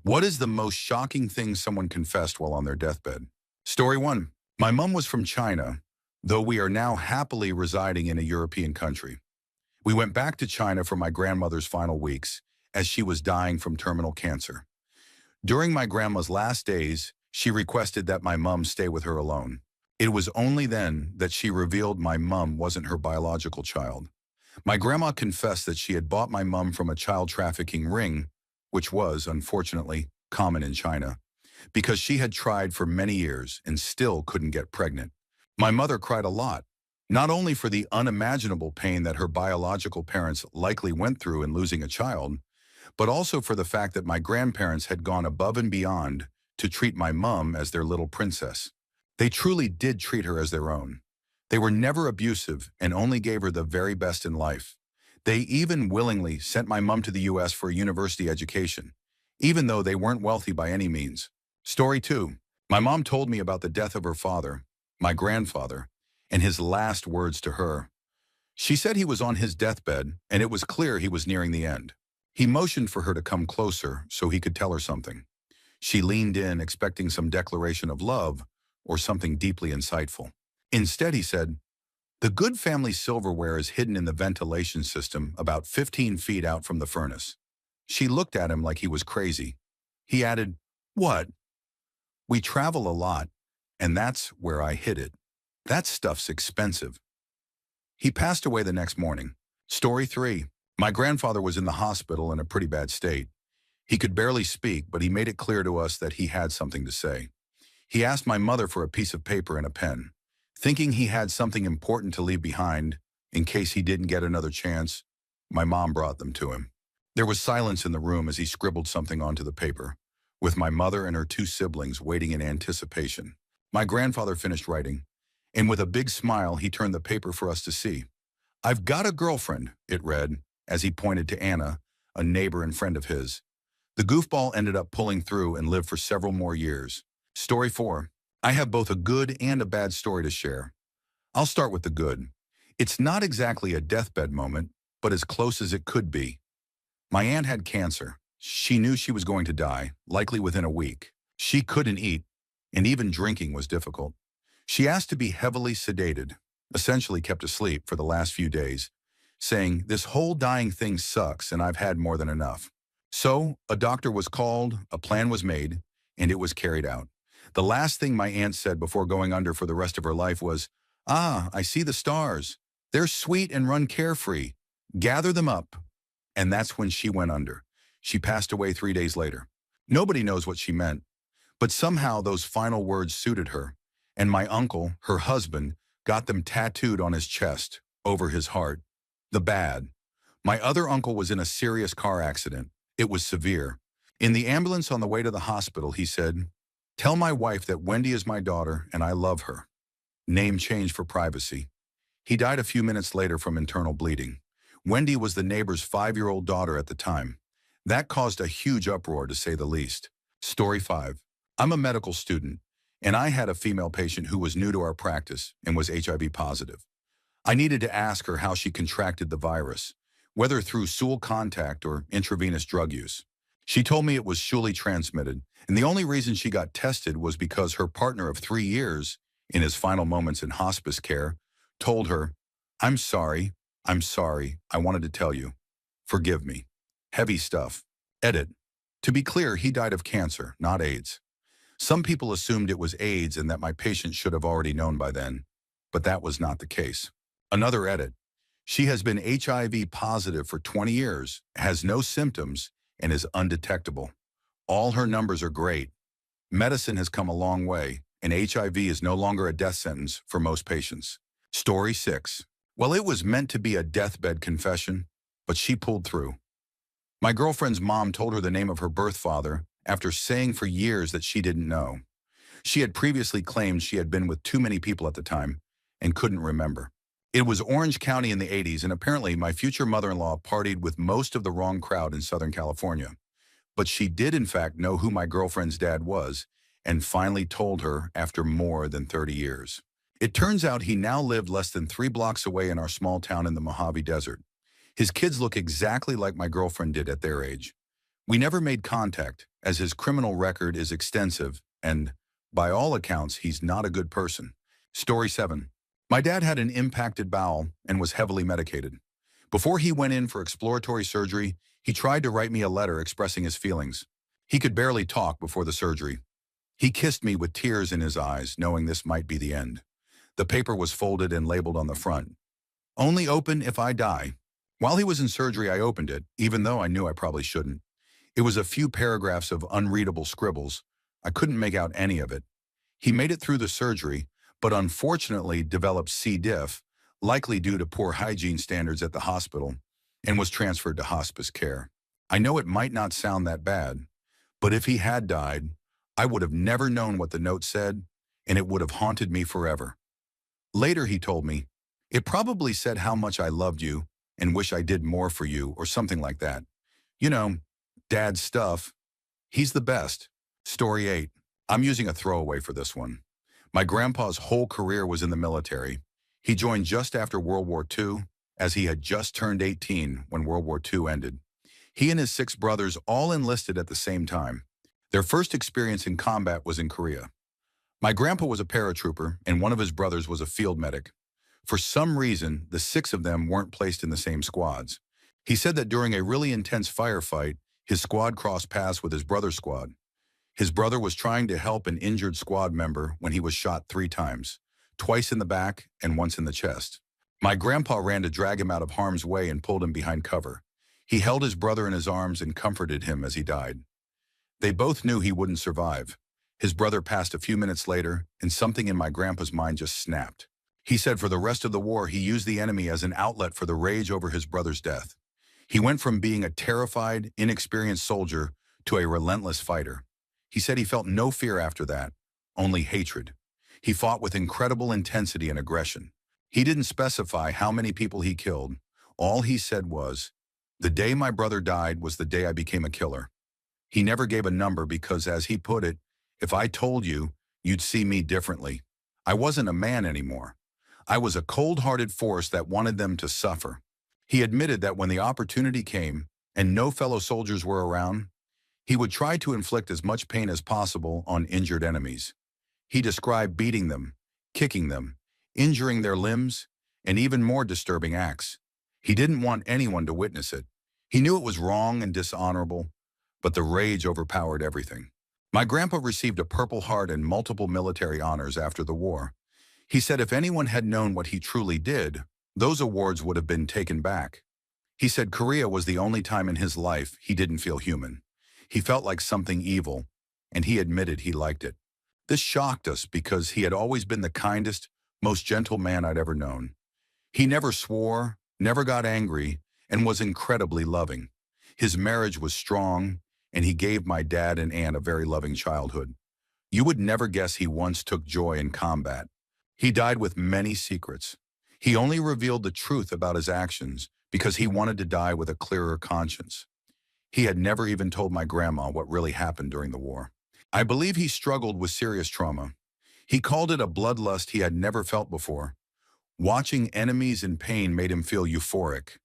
What is the most shocking thing someone confessed while on their deathbed? Story 1. My mom was from China, though we are now happily residing in a European country. We went back to China for my grandmother's final weeks, as she was dying from terminal cancer. During my grandma's last days, she requested that my mom stay with her alone. It was only then that she revealed my mom wasn't her biological child. My grandma confessed that she had bought my mom from a child trafficking ring, which was, unfortunately, common in China, because she had tried for many years and still couldn't get pregnant. My mother cried a lot, not only for the unimaginable pain that her biological parents likely went through in losing a child, but also for the fact that my grandparents had gone above and beyond to treat my mom as their little princess. They truly did treat her as their own. They were never abusive and only gave her the very best in life. They even willingly sent my mom to the US for a university education, even though they weren't wealthy by any means. Story 2. My mom told me about the death of her father, my grandfather, and his last words to her. She said he was on his deathbed and it was clear he was nearing the end. He motioned for her to come closer so he could tell her something. She leaned in, expecting some declaration of love or something deeply insightful. Instead, he said, "The good family silverware is hidden in the ventilation system about 15 feet out from the furnace." She looked at him like he was crazy. He added, "What?" "We travel a lot, and that's where I hid it. That stuff's expensive." He passed away the next morning. Story 3. My grandfather was in the hospital in a pretty bad state. He could barely speak, but he made it clear to us that he had something to say. He asked my mother for a piece of paper and a pen, thinking he had something important to leave behind in case he didn't get another chance. My mom brought them to him. There was silence in the room as he scribbled something onto the paper, with my mother and her two siblings waiting in anticipation. My grandfather finished writing, and with a big smile, he turned the paper for us to see. "I've got a girlfriend," it read, as he pointed to Anna, a neighbor and friend of his. The goofball ended up pulling through and lived for several more years. Story 4. I have both a good and a bad story to share. I'll start with the good. It's not exactly a deathbed moment, but as close as it could be. My aunt had cancer. She knew she was going to die, likely within a week. She couldn't eat, and even drinking was difficult. She asked to be heavily sedated, essentially kept asleep for the last few days, saying, "This whole dying thing sucks and I've had more than enough." So, a doctor was called, a plan was made, and it was carried out. The last thing my aunt said before going under for the rest of her life was, "Ah, I see the stars. They're sweet and run carefree. Gather them up." And that's when she went under. She passed away 3 days later. Nobody knows what she meant, but somehow those final words suited her, and my uncle, her husband, got them tattooed on his chest, over his heart. The bad. My other uncle was in a serious car accident. It was severe. In the ambulance on the way to the hospital, he said, "Tell my wife that Wendy is my daughter and I love her." Name changed for privacy. He died a few minutes later from internal bleeding. Wendy was the neighbor's 5-year-old daughter at the time. That caused a huge uproar, to say the least. Story 5. I'm a medical student, and I had a female patient who was new to our practice and was HIV positive. I needed to ask her how she contracted the virus, whether through stool contact or intravenous drug use. She told me it was surely transmitted, and the only reason she got tested was because her partner of 3 years, in his final moments in hospice care, told her, I'm sorry, I wanted to tell you. Forgive me." Heavy stuff. Edit. To be clear, he died of cancer, not AIDS. Some people assumed it was AIDS and that my patient should have already known by then, but that was not the case. Another edit. She has been HIV positive for 20 years, has no symptoms, and is undetectable. All her numbers are great. Medicine has come a long way, and HIV is no longer a death sentence for most patients. Story 6. Well, it was meant to be a deathbed confession, but she pulled through. My girlfriend's mom told her the name of her birth father after saying for years that she didn't know. She had previously claimed she had been with too many people at the time and couldn't remember. It was Orange County in the 80s, and apparently my future mother-in-law partied with most of the wrong crowd in Southern California. But she did in fact know who my girlfriend's dad was, and finally told her after more than 30 years. It turns out he now lived less than 3 blocks away in our small town in the Mojave Desert. His kids look exactly like my girlfriend did at their age. We never made contact, as his criminal record is extensive, and, by all accounts, he's not a good person. Story 7. My dad had an impacted bowel and was heavily medicated. Before he went in for exploratory surgery, he tried to write me a letter expressing his feelings. He could barely talk before the surgery. He kissed me with tears in his eyes, knowing this might be the end. The paper was folded and labeled on the front, "Only open if I die." While he was in surgery, I opened it, even though I knew I probably shouldn't. It was a few paragraphs of unreadable scribbles. I couldn't make out any of it. He made it through the surgery, but unfortunately developed C. diff, likely due to poor hygiene standards at the hospital, and was transferred to hospice care. I know it might not sound that bad, but if he had died, I would have never known what the note said, and it would have haunted me forever. Later, he told me, "It probably said how much I loved you and wish I did more for you," or something like that. You know, Dad's stuff. He's the best. Story 8. I'm using a throwaway for this one. My grandpa's whole career was in the military. He joined just after World War II, as he had just turned 18 when World War II ended. He and his 6 brothers all enlisted at the same time. Their first experience in combat was in Korea. My grandpa was a paratrooper, and one of his brothers was a field medic. For some reason, the 6 of them weren't placed in the same squads. He said that during a really intense firefight, his squad crossed paths with his brother's squad. His brother was trying to help an injured squad member when he was shot 3 times, twice in the back and once in the chest. My grandpa ran to drag him out of harm's way and pulled him behind cover. He held his brother in his arms and comforted him as he died. They both knew he wouldn't survive. His brother passed a few minutes later, and something in my grandpa's mind just snapped. He said for the rest of the war, he used the enemy as an outlet for the rage over his brother's death. He went from being a terrified, inexperienced soldier to a relentless fighter. He said he felt no fear after that, only hatred. He fought with incredible intensity and aggression. He didn't specify how many people he killed. All he said was, "The day my brother died was the day I became a killer." He never gave a number because, as he put it, "If I told you, you'd see me differently." I wasn't a man anymore. I was a cold-hearted force that wanted them to suffer. He admitted that when the opportunity came and no fellow soldiers were around, he would try to inflict as much pain as possible on injured enemies. He described beating them, kicking them, injuring their limbs, and even more disturbing acts. He didn't want anyone to witness it. He knew it was wrong and dishonorable, but the rage overpowered everything. My grandpa received a Purple Heart and multiple military honors after the war. He said if anyone had known what he truly did, those awards would have been taken back. He said Korea was the only time in his life he didn't feel human. He felt like something evil, and he admitted he liked it. This shocked us because he had always been the kindest, most gentle man I'd ever known. He never swore, never got angry, and was incredibly loving. His marriage was strong, and he gave my dad and aunt a very loving childhood. You would never guess he once took joy in combat. He died with many secrets. He only revealed the truth about his actions because he wanted to die with a clearer conscience. He had never even told my grandma what really happened during the war. I believe he struggled with serious trauma. He called it a bloodlust he had never felt before. Watching enemies in pain made him feel euphoric.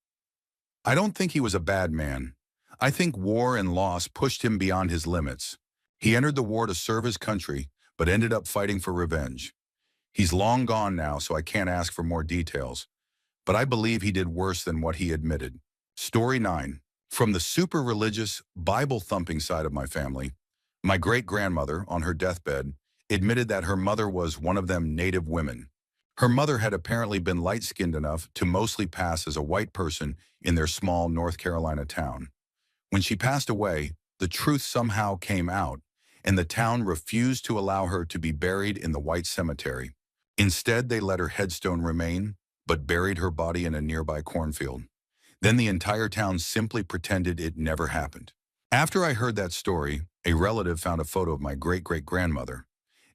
I don't think he was a bad man. I think war and loss pushed him beyond his limits. He entered the war to serve his country, but ended up fighting for revenge. He's long gone now, so I can't ask for more details, but I believe he did worse than what he admitted. Story 9. From the super religious, Bible-thumping side of my family, my great-grandmother, on her deathbed, admitted that her mother was one of them native women. Her mother had apparently been light-skinned enough to mostly pass as a white person in their small North Carolina town. When she passed away, the truth somehow came out, and the town refused to allow her to be buried in the white cemetery. Instead, they let her headstone remain, but buried her body in a nearby cornfield. Then the entire town simply pretended it never happened. After I heard that story, a relative found a photo of my great-great-grandmother,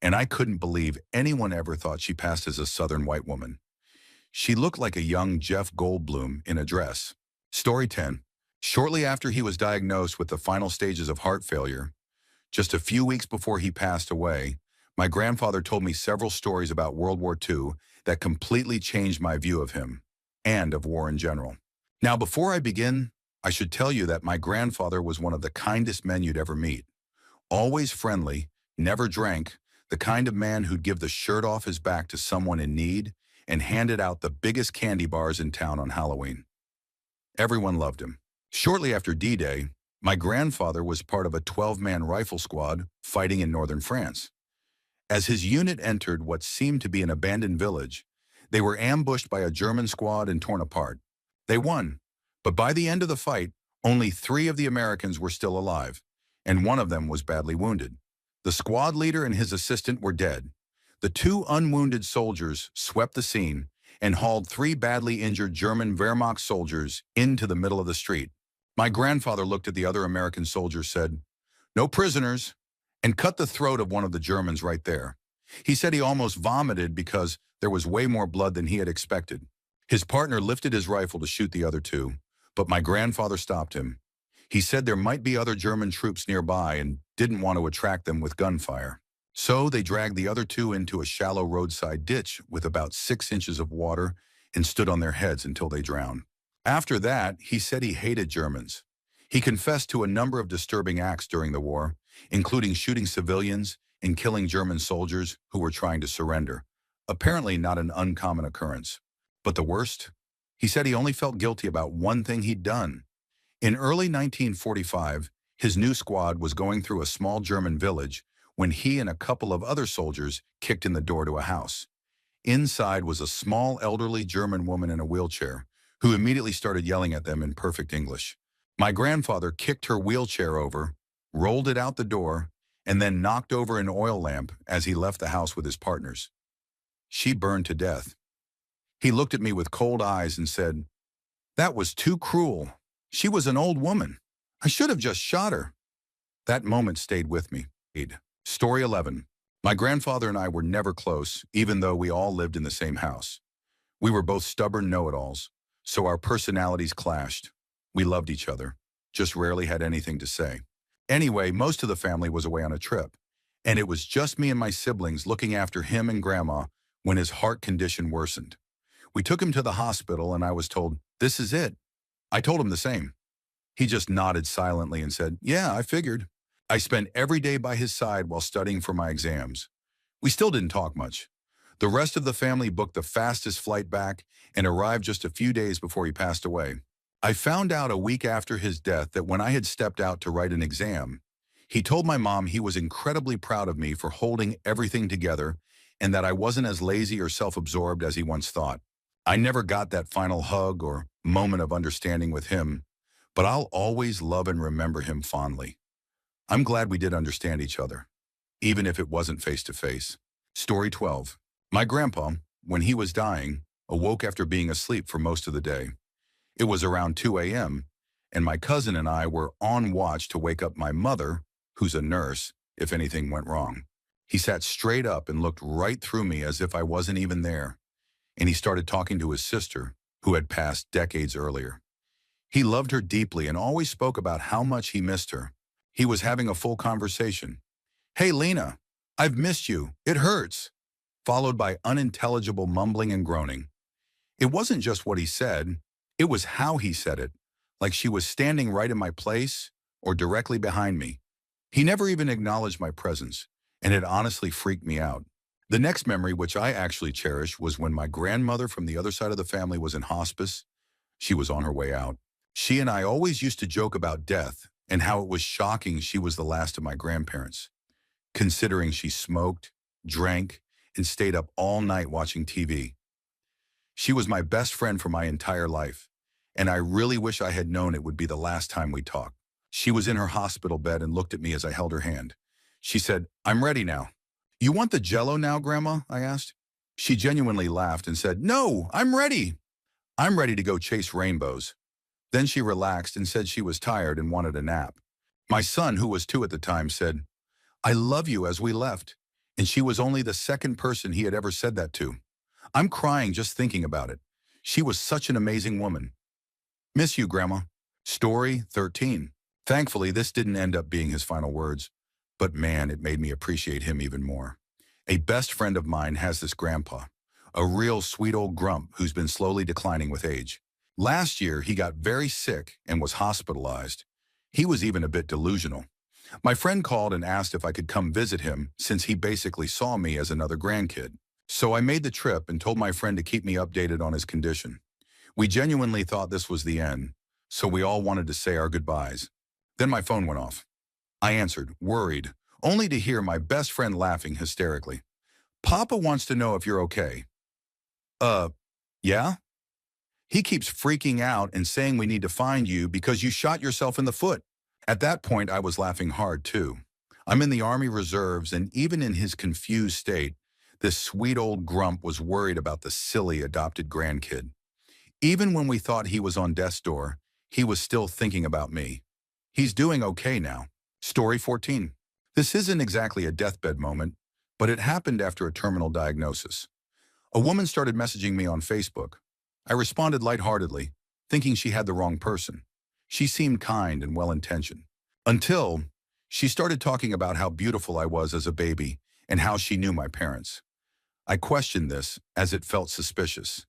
and I couldn't believe anyone ever thought she passed as a Southern white woman. She looked like a young Jeff Goldblum in a dress. Story 10. Shortly after he was diagnosed with the final stages of heart failure, just a few weeks before he passed away, my grandfather told me several stories about World War II that completely changed my view of him and of war in general. Now, before I begin, I should tell you that my grandfather was one of the kindest men you'd ever meet. Always friendly, never drank, the kind of man who'd give the shirt off his back to someone in need and handed out the biggest candy bars in town on Halloween. Everyone loved him. Shortly after D-Day, my grandfather was part of a 12-man rifle squad fighting in northern France. As his unit entered what seemed to be an abandoned village, they were ambushed by a German squad and torn apart. They won, but by the end of the fight, only 3 of the Americans were still alive, and one of them was badly wounded. The squad leader and his assistant were dead. The 2 unwounded soldiers swept the scene and hauled 3 badly injured German Wehrmacht soldiers into the middle of the street. My grandfather looked at the other American soldiers, said, "No prisoners," and cut the throat of one of the Germans right there. He said he almost vomited because there was way more blood than he had expected. His partner lifted his rifle to shoot the other 2, but my grandfather stopped him. He said there might be other German troops nearby and didn't want to attract them with gunfire. So they dragged the other 2 into a shallow roadside ditch with about 6 inches of water and stood on their heads until they drowned. After that, he said he hated Germans. He confessed to a number of disturbing acts during the war, including shooting civilians and killing German soldiers who were trying to surrender. Apparently not an uncommon occurrence. But the worst? He said he only felt guilty about one thing he'd done. In early 1945, his new squad was going through a small German village when he and a couple of other soldiers kicked in the door to a house. Inside was a small elderly German woman in a wheelchair who immediately started yelling at them in perfect English. My grandfather kicked her wheelchair over, rolled it out the door, and then knocked over an oil lamp as he left the house with his partners. She burned to death. He looked at me with cold eyes and said, "That was too cruel. She was an old woman. I should have just shot her." That moment stayed with me. Story 11. My grandfather and I were never close, even though we all lived in the same house. We were both stubborn know-it-alls, so our personalities clashed. We loved each other, just rarely had anything to say. Anyway, most of the family was away on a trip, and it was just me and my siblings looking after him and Grandma when his heart condition worsened. We took him to the hospital, and I was told, "This is it." I told him the same. He just nodded silently and said, "Yeah, I figured." I spent every day by his side while studying for my exams. We still didn't talk much. The rest of the family booked the fastest flight back and arrived just a few days before he passed away. I found out a week after his death that when I had stepped out to write an exam, he told my mom he was incredibly proud of me for holding everything together and that I wasn't as lazy or self-absorbed as he once thought. I never got that final hug or moment of understanding with him, but I'll always love and remember him fondly. I'm glad we did understand each other, even if it wasn't face-to-face. Story 12. My grandpa, when he was dying, awoke after being asleep for most of the day. It was around 2 a.m., and my cousin and I were on watch to wake up my mother, who's a nurse, if anything went wrong. He sat straight up and looked right through me as if I wasn't even there, and he started talking to his sister, who had passed decades earlier. He loved her deeply and always spoke about how much he missed her. He was having a full conversation. "Hey, Lena, I've missed you. It hurts," followed by unintelligible mumbling and groaning. It wasn't just what he said, it was how he said it, like she was standing right in my place or directly behind me. He never even acknowledged my presence, and it honestly freaked me out. The next memory, which I actually cherish, was when my grandmother from the other side of the family was in hospice. She was on her way out. She and I always used to joke about death and how it was shocking she was the last of my grandparents, considering she smoked, drank, and stayed up all night watching TV. She was my best friend for my entire life, and I really wish I had known it would be the last time we talked. She was in her hospital bed and looked at me as I held her hand. She said, "I'm ready now." "You want the Jell-O now, Grandma?" I asked. She genuinely laughed and said, "No, I'm ready. I'm ready to go chase rainbows." Then she relaxed and said she was tired and wanted a nap. My son, who was 2 at the time, said, "I love you," as we left, and she was only the second person he had ever said that to. I'm crying just thinking about it. She was such an amazing woman. Miss you, Grandma. Story 13. Thankfully, this didn't end up being his final words, but man, it made me appreciate him even more. A best friend of mine has this grandpa, a real sweet old grump who's been slowly declining with age. Last year, he got very sick and was hospitalized. He was even a bit delusional. My friend called and asked if I could come visit him since he basically saw me as another grandkid. So I made the trip and told my friend to keep me updated on his condition. We genuinely thought this was the end, so we all wanted to say our goodbyes. Then my phone went off. I answered, worried, only to hear my best friend laughing hysterically. Papa wants to know if you're okay. Uh, yeah? He keeps freaking out and saying we need to find you because you shot yourself in the foot. At that point, I was laughing hard too. I'm in the Army Reserves, and even in his confused state, this sweet old grump was worried about the silly adopted grandkid. Even when we thought he was on death's door, he was still thinking about me. He's doing okay now. Story 14. This isn't exactly a deathbed moment, but it happened after a terminal diagnosis. A woman started messaging me on Facebook. I responded lightheartedly, thinking she had the wrong person. She seemed kind and well-intentioned. Until she started talking about how beautiful I was as a baby and how she knew my parents. I questioned this as it felt suspicious.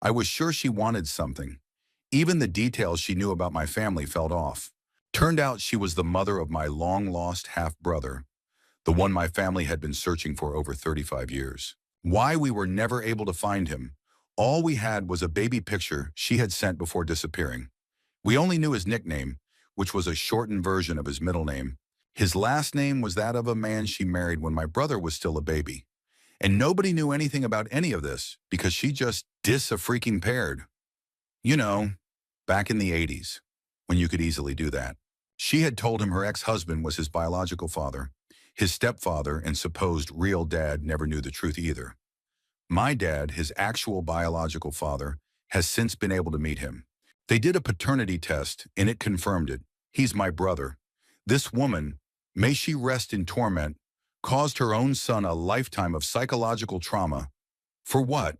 I was sure she wanted something. Even the details she knew about my family felt off. Turned out she was the mother of my long-lost half-brother, the one my family had been searching for over 35 years. Why we were never able to find him, all we had was a baby picture she had sent before disappearing. We only knew his nickname, which was a shortened version of his middle name. His last name was that of a man she married when my brother was still a baby. And nobody knew anything about any of this because she just dis-a-freaking paired. You know, back in the 80s, when you could easily do that. She had told him her ex-husband was his biological father. His stepfather and supposed real dad never knew the truth either. My dad, his actual biological father, has since been able to meet him. They did a paternity test and it confirmed it. He's my brother. This woman, may she rest in torment, caused her own son a lifetime of psychological trauma. For what?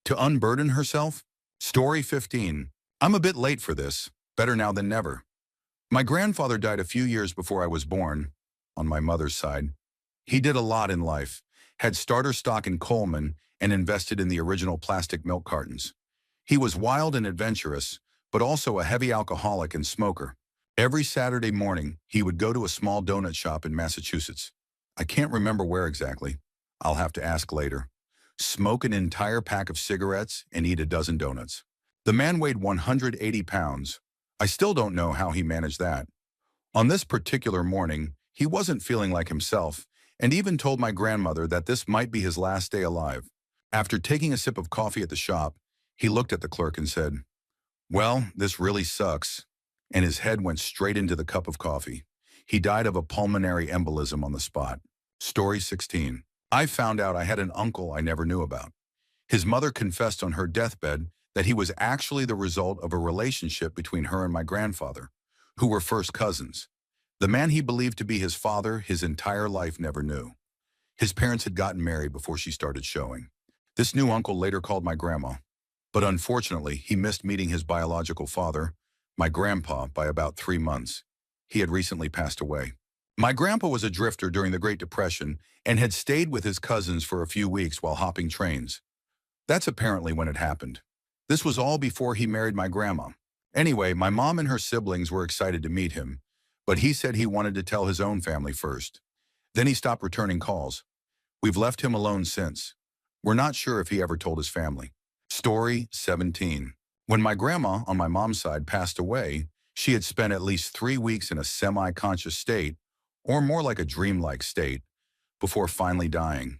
To unburden herself? Story 15. I'm a bit late for this. Better now than never. My grandfather died a few years before I was born, on my mother's side. He did a lot in life, had starter stock in Coleman, and invested in the original plastic milk cartons. He was wild and adventurous, but also a heavy alcoholic and smoker. Every Saturday morning, he would go to a small donut shop in Massachusetts. I can't remember where exactly. I'll have to ask later. Smoke an entire pack of cigarettes and eat a dozen donuts. The man weighed 180 pounds. I still don't know how he managed that. On this particular morning, he wasn't feeling like himself, and even told my grandmother that this might be his last day alive. After taking a sip of coffee at the shop, he looked at the clerk and said, "Well, this really sucks," and his head went straight into the cup of coffee. He died of a pulmonary embolism on the spot. Story 16. I found out I had an uncle I never knew about. His mother confessed on her deathbed that he was actually the result of a relationship between her and my grandfather, who were first cousins. The man he believed to be his father his entire life never knew. His parents had gotten married before she started showing. This new uncle later called my grandma, but unfortunately he missed meeting his biological father, my grandpa, by about 3 months. He had recently passed away. My grandpa was a drifter during the Great Depression and had stayed with his cousins for a few weeks while hopping trains. That's apparently when it happened. This was all before he married my grandma. Anyway, my mom and her siblings were excited to meet him, but he said he wanted to tell his own family first. Then he stopped returning calls. We've left him alone since. We're not sure if he ever told his family. Story 17. When my grandma, on my mom's side, passed away, she had spent at least 3 weeks in a semi-conscious state, or more like a dreamlike state, before finally dying.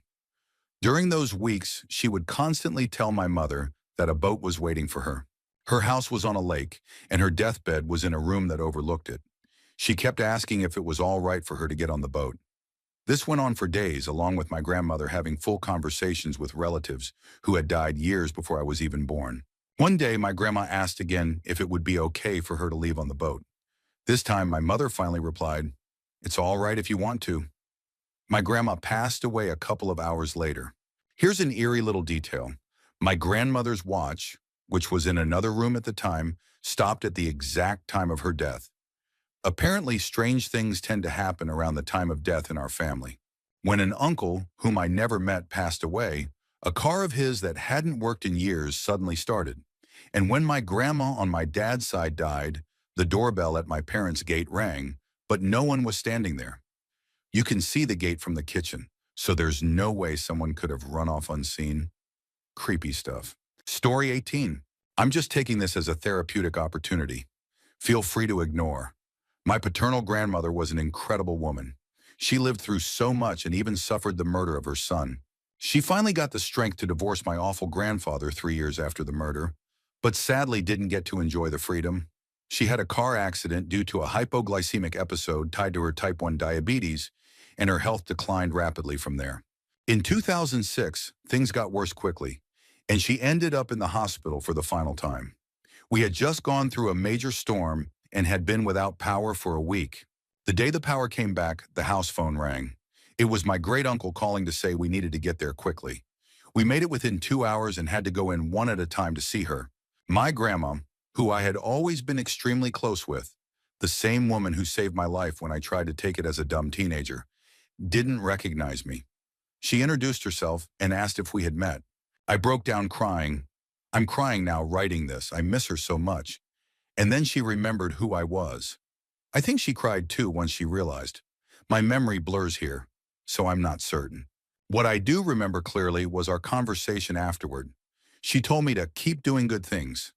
During those weeks, she would constantly tell my mother that a boat was waiting for her. Her house was on a lake, and her deathbed was in a room that overlooked it. She kept asking if it was all right for her to get on the boat. This went on for days, along with my grandmother having full conversations with relatives who had died years before I was even born. One day, my grandma asked again if it would be okay for her to leave on the boat. This time, my mother finally replied, "It's all right if you want to." My grandma passed away a couple of hours later. Here's an eerie little detail. My grandmother's watch, which was in another room at the time, stopped at the exact time of her death. Apparently, strange things tend to happen around the time of death in our family. When an uncle, whom I never met, passed away, a car of his that hadn't worked in years suddenly started. And when my grandma on my dad's side died, the doorbell at my parents' gate rang, but no one was standing there. You can see the gate from the kitchen, so there's no way someone could have run off unseen. Creepy stuff. Story 18. I'm just taking this as a therapeutic opportunity. Feel free to ignore. My paternal grandmother was an incredible woman. She lived through so much and even suffered the murder of her son. She finally got the strength to divorce my awful grandfather 3 years after the murder, but sadly didn't get to enjoy the freedom. She had a car accident due to a hypoglycemic episode tied to her type 1 diabetes, and her health declined rapidly from there. In 2006, things got worse quickly, and she ended up in the hospital for the final time. We had just gone through a major storm and had been without power for a week. The day the power came back, the house phone rang. It was my great-uncle calling to say we needed to get there quickly. We made it within 2 hours and had to go in one at a time to see her. My grandma, who I had always been extremely close with, the same woman who saved my life when I tried to take it as a dumb teenager, didn't recognize me. She introduced herself and asked if we had met. I broke down crying. I'm crying now writing this. I miss her so much. And then she remembered who I was. I think she cried too once she realized. My memory blurs here, so I'm not certain. What I do remember clearly was our conversation afterward. She told me to keep doing good things.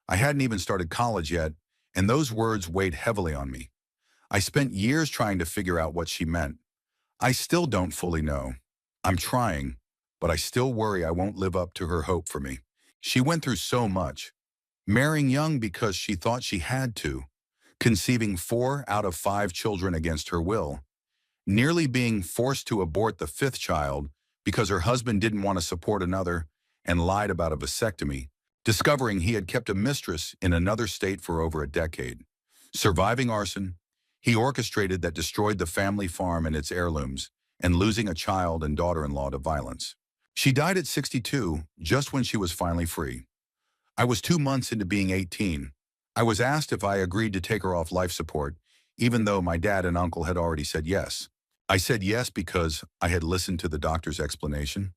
I hadn't even started college yet, and those words weighed heavily on me. I spent years trying to figure out what she meant. I still don't fully know. I'm trying, but I still worry I won't live up to her hope for me. She went through so much. Marrying young because she thought she had to, conceiving 4 out of 5 children against her will, nearly being forced to abort the 5th child because her husband didn't want to support another and lied about a vasectomy, discovering he had kept a mistress in another state for over a decade, surviving arson, he orchestrated that destroyed the family farm and its heirlooms, and losing a child and daughter-in-law to violence. She died at 62, just when she was finally free. I was 2 months into being 18. I was asked if I agreed to take her off life support, even though my dad and uncle had already said yes. I said yes because I had listened to the doctor's explanation.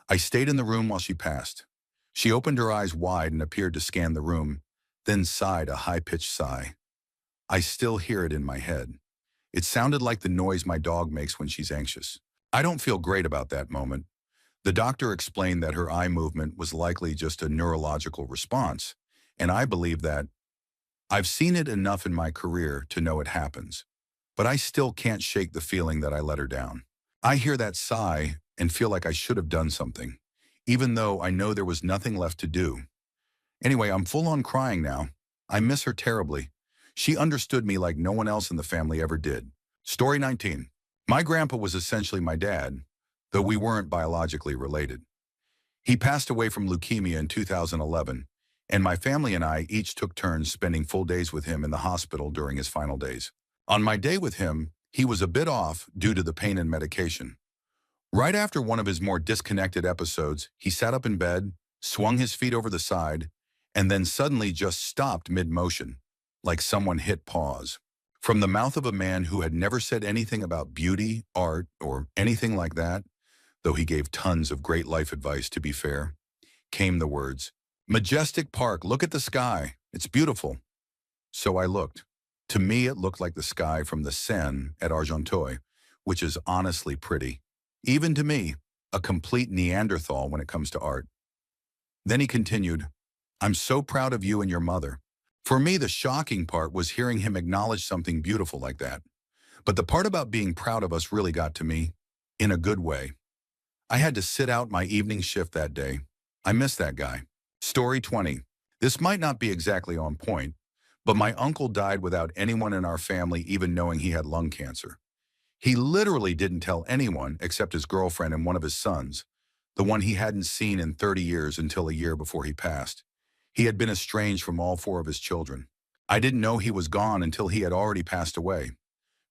I stayed in the room while she passed. She opened her eyes wide and appeared to scan the room, then sighed a high-pitched sigh. I still hear it in my head. It sounded like the noise my dog makes when she's anxious. I don't feel great about that moment. The doctor explained that her eye movement was likely just a neurological response, and I believe that. I've seen it enough in my career to know it happens, but I still can't shake the feeling that I let her down. I hear that sigh and feel like I should have done something, even though I know there was nothing left to do. Anyway, I'm full on crying now. I miss her terribly. She understood me like no one else in the family ever did. Story 19. My grandpa was essentially my dad, though we weren't biologically related. He passed away from leukemia in 2011, and my family and I each took turns spending full days with him in the hospital during his final days. On my day with him, he was a bit off due to the pain and medication. Right after one of his more disconnected episodes, he sat up in bed, swung his feet over the side, and then suddenly just stopped mid-motion, like someone hit pause. From the mouth of a man who had never said anything about beauty, art, or anything like that, though he gave tons of great life advice to be fair, came the words, "Majestic Park, look at the sky. It's beautiful." So I looked. To me, it looked like the sky from the Seine at Argenteuil, which is honestly pretty. Even to me, a complete Neanderthal when it comes to art. Then he continued, "I'm so proud of you and your mother." For me, the shocking part was hearing him acknowledge something beautiful like that. But the part about being proud of us really got to me, in a good way. I had to sit out my evening shift that day. I miss that guy. Story 20. This might not be exactly on point, but my uncle died without anyone in our family even knowing he had lung cancer. He literally didn't tell anyone except his girlfriend and one of his sons, the one he hadn't seen in 30 years until a year before he passed. He had been estranged from all 4 of his children. I didn't know he was gone until he had already passed away.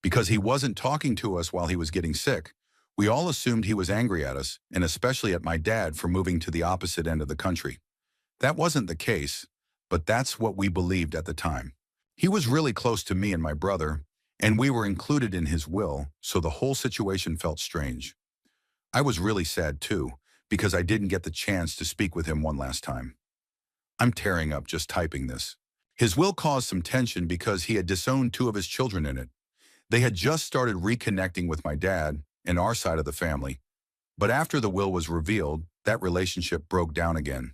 Because he wasn't talking to us while he was getting sick, we all assumed he was angry at us, and especially at my dad for moving to the opposite end of the country. That wasn't the case, but that's what we believed at the time. He was really close to me and my brother, and we were included in his will, so the whole situation felt strange. I was really sad too, because I didn't get the chance to speak with him one last time. I'm tearing up just typing this. His will caused some tension because he had disowned two of his children in it. They had just started reconnecting with my dad and our side of the family. But after the will was revealed, that relationship broke down again.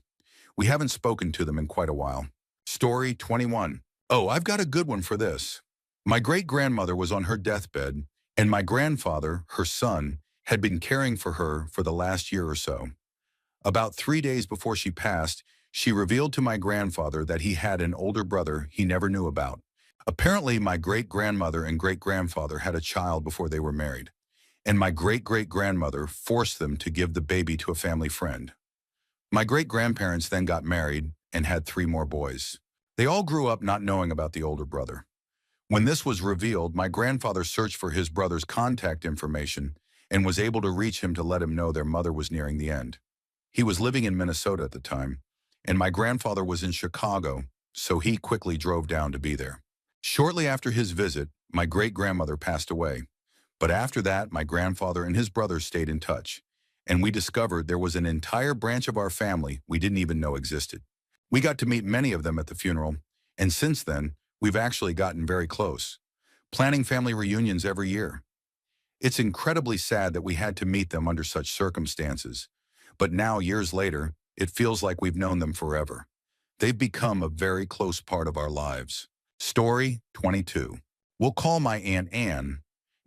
We haven't spoken to them in quite a while. Story 21. Oh, I've got a good one for this. My great-grandmother was on her deathbed, and my grandfather, her son, had been caring for her for the last year or so. About 3 days before she passed, she revealed to my grandfather that he had an older brother he never knew about. Apparently, my great-grandmother and great-grandfather had a child before they were married, and my great-great-grandmother forced them to give the baby to a family friend. My great-grandparents then got married and had 3 more boys. They all grew up not knowing about the older brother. When this was revealed, my grandfather searched for his brother's contact information and was able to reach him to let him know their mother was nearing the end. He was living in Minnesota at the time, and my grandfather was in Chicago, so he quickly drove down to be there. Shortly after his visit, my great-grandmother passed away. But after that, my grandfather and his brothers stayed in touch, and we discovered there was an entire branch of our family we didn't even know existed. We got to meet many of them at the funeral, and since then, we've actually gotten very close, planning family reunions every year. It's incredibly sad that we had to meet them under such circumstances, but now, years later, it feels like we've known them forever. They've become a very close part of our lives. Story 22. We'll call my Aunt Anne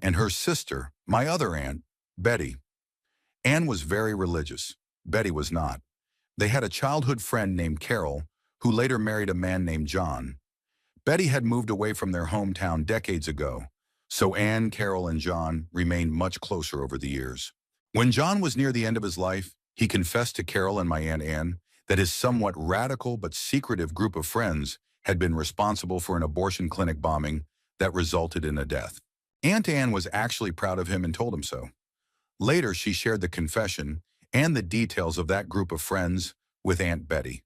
and her sister, my other aunt, Betty. Anne was very religious. Betty was not. They had a childhood friend named Carol, who later married a man named John. Betty had moved away from their hometown decades ago, so Anne, Carol, and John remained much closer over the years. When John was near the end of his life, he confessed to Carol and my Aunt Anne that his somewhat radical but secretive group of friends had been responsible for an abortion clinic bombing that resulted in a death. Aunt Anne was actually proud of him and told him so. Later, she shared the confession and the details of that group of friends with Aunt Betty.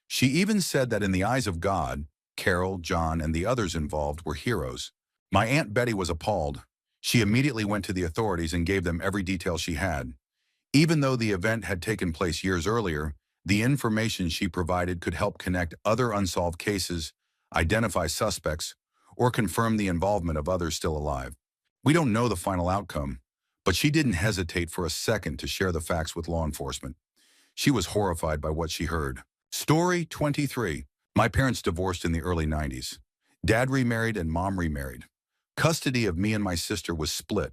She even said that in the eyes of God, Carol, John, and the others involved were heroes. My Aunt Betty was appalled. She immediately went to the authorities and gave them every detail she had. Even though the event had taken place years earlier, the information she provided could help connect other unsolved cases, identify suspects, or confirm the involvement of others still alive. We don't know the final outcome, but she didn't hesitate for a second to share the facts with law enforcement. She was horrified by what she heard. Story 23. My parents divorced in the early 90s. Dad remarried and Mom remarried. Custody of me and my sister was split,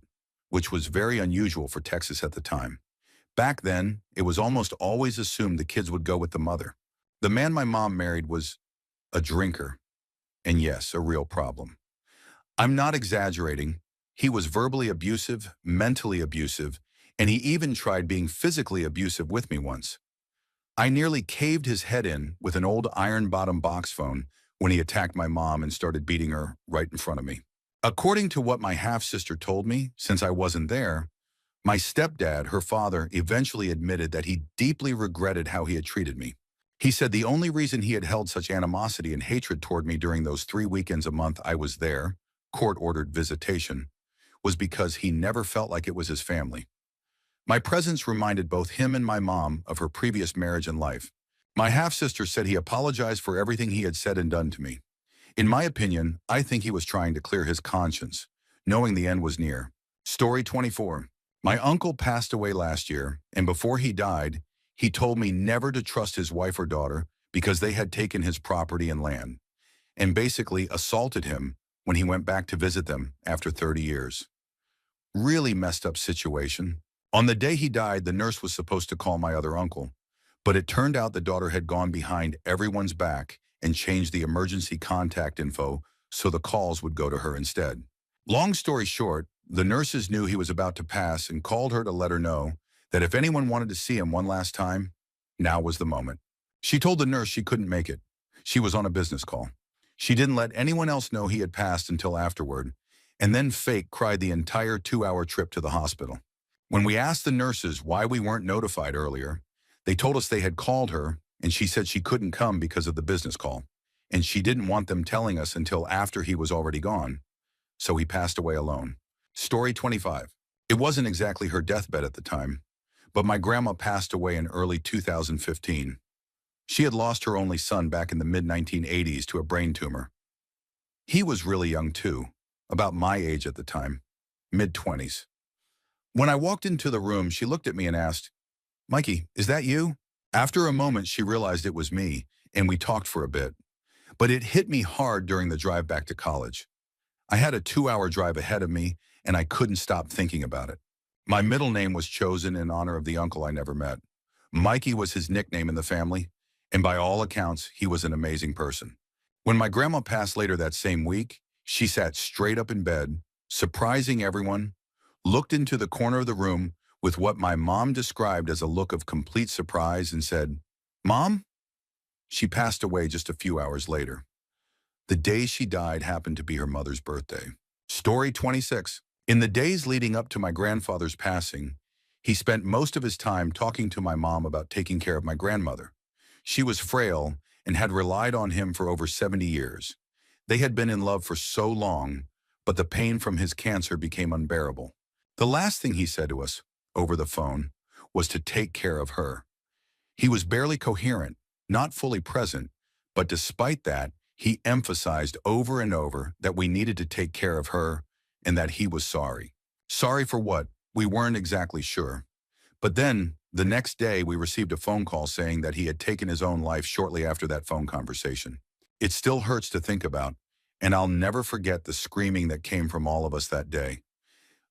which was very unusual for Texas at the time. Back then, it was almost always assumed the kids would go with the mother. The man my mom married was a drinker, and yes, a real problem. I'm not exaggerating. He was verbally abusive, mentally abusive, and he even tried being physically abusive with me once. I nearly caved his head in with an old iron-bottom box phone when he attacked my mom and started beating her right in front of me. According to what my half-sister told me, since I wasn't there, my stepdad, her father, eventually admitted that he deeply regretted how he had treated me. He said the only reason he had held such animosity and hatred toward me during those 3 weekends a month I was there, court-ordered visitation, was because he never felt like it was his family. My presence reminded both him and my mom of her previous marriage and life. My half-sister said he apologized for everything he had said and done to me. In my opinion, I think he was trying to clear his conscience, knowing the end was near. Story 24. My uncle passed away last year, and before he died, he told me never to trust his wife or daughter because they had taken his property and land, and basically assaulted him when he went back to visit them after 30 years. Really messed up situation. On the day he died, the nurse was supposed to call my other uncle, but it turned out the daughter had gone behind everyone's back and changed the emergency contact info so the calls would go to her instead. Long story short, the nurses knew he was about to pass and called her to let her know that if anyone wanted to see him one last time, now was the moment. She told the nurse she couldn't make it. She was on a business call. She didn't let anyone else know he had passed until afterward, and then fake cried the entire 2-hour trip to the hospital. When we asked the nurses why we weren't notified earlier, they told us they had called her, and she said she couldn't come because of the business call, and she didn't want them telling us until after he was already gone, so he passed away alone. Story 25. It wasn't exactly her deathbed at the time, but my grandma passed away in early 2015. She had lost her only son back in the mid-1980s to a brain tumor. He was really young too, about my age at the time, mid-20s. When I walked into the room, she looked at me and asked, "Mikey, is that you?" After a moment, she realized it was me, and we talked for a bit. But it hit me hard during the drive back to college. I had a 2-hour drive ahead of me, and I couldn't stop thinking about it. My middle name was chosen in honor of the uncle I never met. Mikey was his nickname in the family, and by all accounts, he was an amazing person. When my grandma passed later that same week, she sat straight up in bed, surprising everyone, looked into the corner of the room with what my mom described as a look of complete surprise and said, "Mom?" She passed away just a few hours later. The day she died happened to be her mother's birthday. Story 26. In the days leading up to my grandfather's passing, he spent most of his time talking to my mom about taking care of my grandmother. She was frail and had relied on him for over 70 years. They had been in love for so long, but the pain from his cancer became unbearable. The last thing he said to us, over the phone, was to take care of her. He was barely coherent, not fully present, but despite that, he emphasized over and over that we needed to take care of her and that he was sorry. Sorry for what? We weren't exactly sure. But then, the next day, we received a phone call saying that he had taken his own life shortly after that phone conversation. It still hurts to think about, and I'll never forget the screaming that came from all of us that day,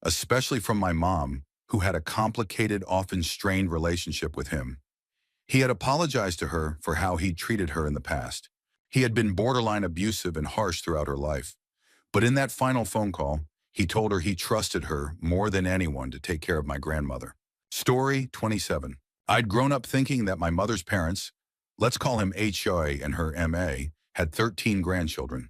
especially from my mom, who had a complicated, often strained relationship with him. He had apologized to her for how he'd treated her in the past. He had been borderline abusive and harsh throughout her life. But in that final phone call, he told her he trusted her more than anyone to take care of my grandmother. Story 27. I'd grown up thinking that my mother's parents, let's call him H.A. and her M.A., had 13 grandchildren.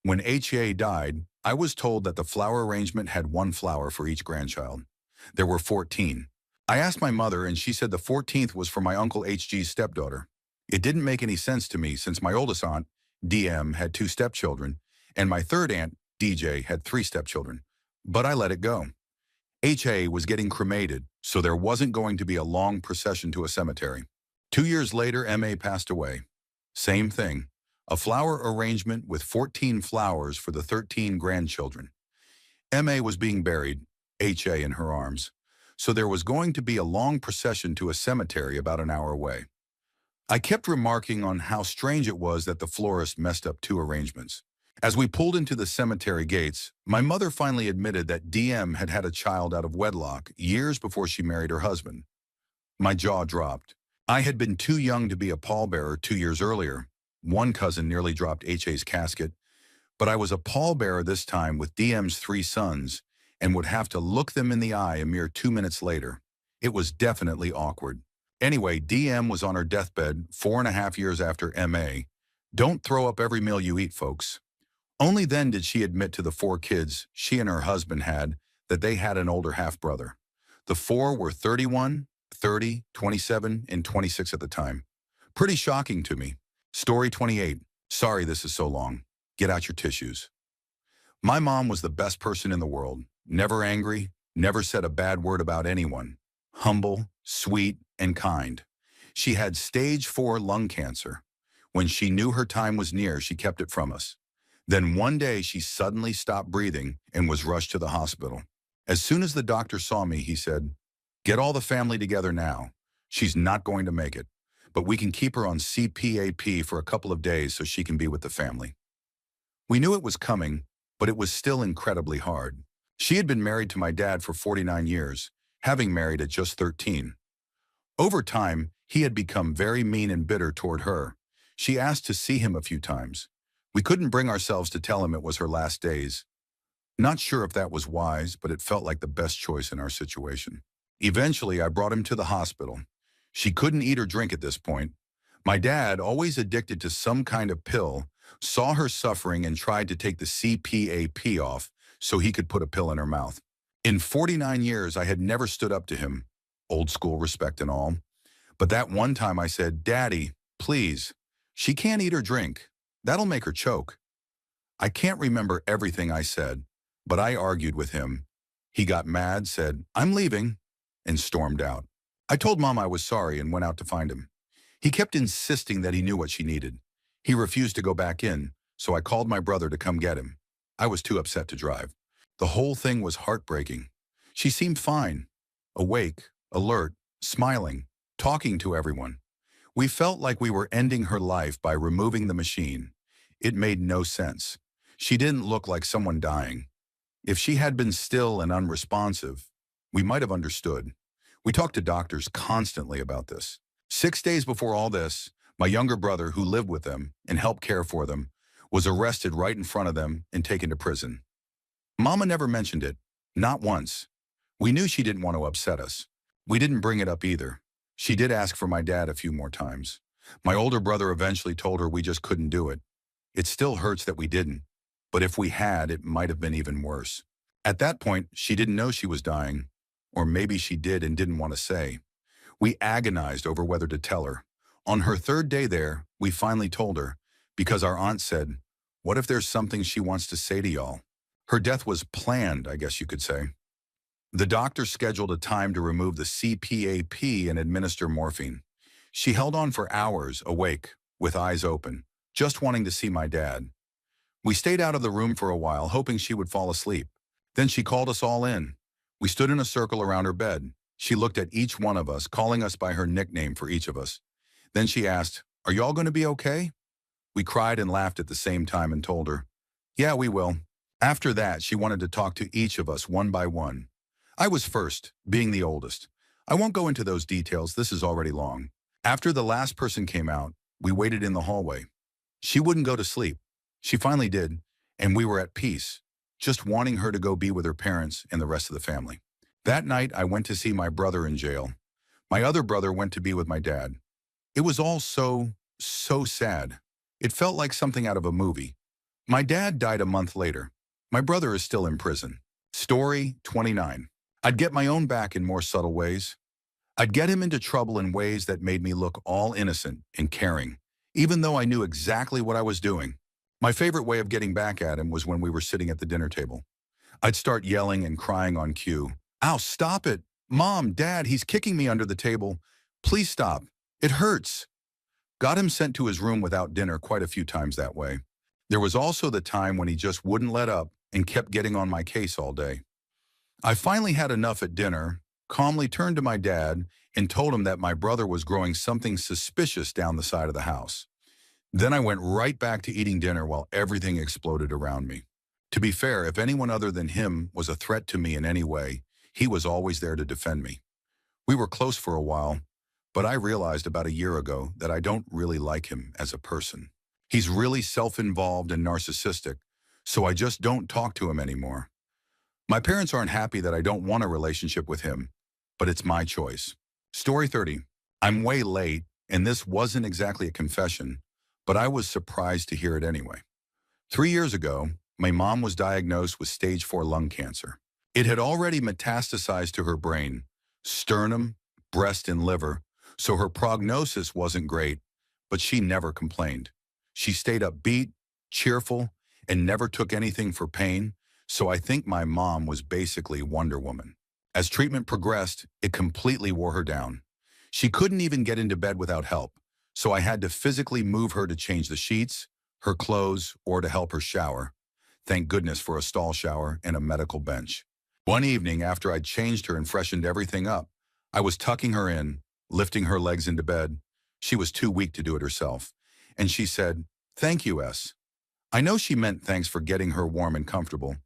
When H.A. died, I was told that the flower arrangement had one flower for each grandchild. There were 14. I asked my mother, and she said the 14th was for my Uncle H.G.'s stepdaughter. It didn't make any sense to me since my oldest aunt, D.M., had 2 stepchildren, and my third aunt, D.J., had 3 stepchildren. But I let it go. H.A. was getting cremated, so there wasn't going to be a long procession to a cemetery. 2 years later, M.A. passed away. Same thing. A flower arrangement with 14 flowers for the 13 grandchildren. M.A. was being buried, H.A. in her arms, so there was going to be a long procession to a cemetery about an hour away. I kept remarking on how strange it was that the florist messed up 2 arrangements. As we pulled into the cemetery gates, my mother finally admitted that DM had had a child out of wedlock years before she married her husband. My jaw dropped. I had been too young to be a pallbearer 2 years earlier. One cousin nearly dropped H.A.'s casket, but I was a pallbearer this time with DM's 3 sons and would have to look them in the eye a mere 2 minutes later. It was definitely awkward. Anyway, DM was on her deathbed 4.5 years after MA. Don't throw up every meal you eat, folks. Only then did she admit to the 4 kids she and her husband had that they had an older half-brother. The 4 were 31, 30, 27, and 26 at the time. Pretty shocking to me. Story 28. Sorry this is so long. Get out your tissues. My mom was the best person in the world. Never angry, never said a bad word about anyone. Humble, sweet, and kind. She had stage 4 lung cancer. When she knew her time was near, she kept it from us. Then one day she suddenly stopped breathing and was rushed to the hospital. As soon as the doctor saw me, he said, "Get all the family together now. She's not going to make it, but we can keep her on CPAP for a couple of days so she can be with the family." We knew it was coming, but it was still incredibly hard. She had been married to my dad for 49 years, having married at just 13. Over time, he had become very mean and bitter toward her. She asked to see him a few times. We couldn't bring ourselves to tell him it was her last days. Not sure if that was wise, but it felt like the best choice in our situation. Eventually, I brought him to the hospital. She couldn't eat or drink at this point. My dad, always addicted to some kind of pill, saw her suffering and tried to take the CPAP off so he could put a pill in her mouth. In 49 years, I had never stood up to him, old school respect and all. But that one time I said, "Daddy, please, she can't eat or drink. That'll make her choke." I can't remember everything I said, but I argued with him. He got mad, said, "I'm leaving," and stormed out. I told Mom I was sorry and went out to find him. He kept insisting that he knew what she needed. He refused to go back in, so I called my brother to come get him. I was too upset to drive. The whole thing was heartbreaking. She seemed fine, awake, alert, smiling, talking to everyone. We felt like we were ending her life by removing the machine. It made no sense. She didn't look like someone dying. If she had been still and unresponsive, we might have understood. We talked to doctors constantly about this. 6 days before all this, my younger brother, who lived with them and helped care for them, was arrested right in front of them and taken to prison. Mama never mentioned it, not once. We knew she didn't want to upset us. We didn't bring it up either. She did ask for my dad a few more times. My older brother eventually told her we just couldn't do it. It still hurts that we didn't, but if we had, it might have been even worse. At that point, she didn't know she was dying, or maybe she did and didn't want to say. We agonized over whether to tell her. On her third day there, we finally told her, because our aunt said, "What if there's something she wants to say to y'all?" Her death was planned, I guess you could say. The doctor scheduled a time to remove the CPAP and administer morphine. She held on for hours, awake, with eyes open, just wanting to see my dad. We stayed out of the room for a while, hoping she would fall asleep. Then she called us all in. We stood in a circle around her bed. She looked at each one of us, calling us by her nickname for each of us. Then she asked, "Are y'all going to be okay?" We cried and laughed at the same time and told her, "Yeah, we will." After that, she wanted to talk to each of us one by one. I was first, being the oldest. I won't go into those details, this is already long. After the last person came out, we waited in the hallway. She wouldn't go to sleep. She finally did, and we were at peace, just wanting her to go be with her parents and the rest of the family. That night, I went to see my brother in jail. My other brother went to be with my dad. It was all so sad. It felt like something out of a movie. My dad died a month later. My brother is still in prison. Story 29. I'd get my own back in more subtle ways. I'd get him into trouble in ways that made me look all innocent and caring, even though I knew exactly what I was doing. My favorite way of getting back at him was when we were sitting at the dinner table. I'd start yelling and crying on cue. "Ow, stop it! Mom, Dad, he's kicking me under the table. Please stop. It hurts." Got him sent to his room without dinner quite a few times that way. There was also the time when he just wouldn't let up and kept getting on my case all day. I finally had enough at dinner, calmly turned to my dad, and told him that my brother was growing something suspicious down the side of the house. Then I went right back to eating dinner while everything exploded around me. To be fair, if anyone other than him was a threat to me in any way, he was always there to defend me. We were close for a while, but I realized about a year ago that I don't really like him as a person. He's really self-involved and narcissistic, so I just don't talk to him anymore. My parents aren't happy that I don't want a relationship with him, but it's my choice. Story 30. I'm way late, and this wasn't exactly a confession, but I was surprised to hear it anyway. 3 years ago, my mom was diagnosed with stage 4 lung cancer. It had already metastasized to her brain, sternum, breast, and liver, so her prognosis wasn't great, but she never complained. She stayed upbeat, cheerful, and never took anything for pain, so I think my mom was basically Wonder Woman. As treatment progressed, it completely wore her down. She couldn't even get into bed without help, so I had to physically move her to change the sheets, her clothes, or to help her shower. Thank goodness for a stall shower and a medical bench. One evening, after I'd changed her and freshened everything up, I was tucking her in, lifting her legs into bed. She was too weak to do it herself, and she said, "Thank you, S." I know she meant thanks for getting her warm and comfortable,